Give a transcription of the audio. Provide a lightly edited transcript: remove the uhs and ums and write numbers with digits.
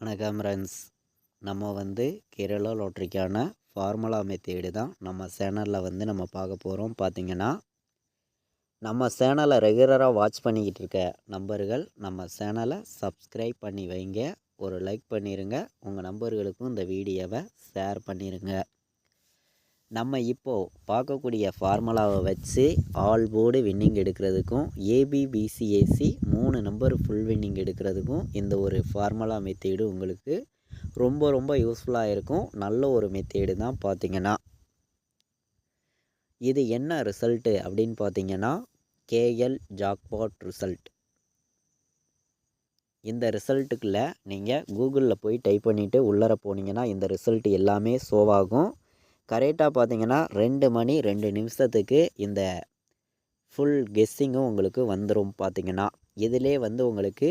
வணக்கம் ஃப்ரெண்ட்ஸ். நம்ம Kerala லாட்ரிக்கான formula method தான் நம்ம சேனலில் நம்ம பார்க்க போகிறோம். பார்த்திங்கன்னா நம்ம சேனலை ரெகுலராக வாட்ச் பண்ணிக்கிட்டு இருக்க நம்பர்கள் நம்ம சேனலை சப்ஸ்கிரைப் பண்ணி வைங்க. ஒரு லைக் பண்ணிடுங்க. உங்கள் நம்பர்களுக்கும் இந்த வீடியோவை ஷேர் பண்ணிடுங்க. நம்ம இப்போது பார்க்கக்கூடிய ஃபார்முலாவை வச்சு ஆல் போர்டு வின்னிங் எடுக்கிறதுக்கும் ஏபிபிசிஏசி 3 நம்பர் ஃபுல் வின்னிங் எடுக்கிறதுக்கும் இந்த ஒரு ஃபார்முலா மெத்தேடு உங்களுக்கு ரொம்ப ரொம்ப யூஸ்ஃபுல்லாக இருக்கும். நல்ல ஒரு மெத்தேடு தான். பார்த்திங்கன்னா இது என்ன ரிசல்ட்டு அப்படின்னு பார்த்திங்கன்னா கேஎல் ஜாக்பாட் ரிசல்ட். இந்த ரிசல்ட்டுக்குள்ளே நீங்கள் கூகுளில் போய் டைப் பண்ணிவிட்டு உள்ளர போனீங்கன்னா இந்த ரிசல்ட் எல்லாமே ஷோவாகும். கரெக்டாக பார்த்தீங்கன்னா 2 மணி 2 நிமிஷத்துக்கு இந்த ஃபுல் கெஸ்ஸிங்கும் உங்களுக்கு வந்துடும். பார்த்திங்கன்னா இதிலே உங்களுக்கு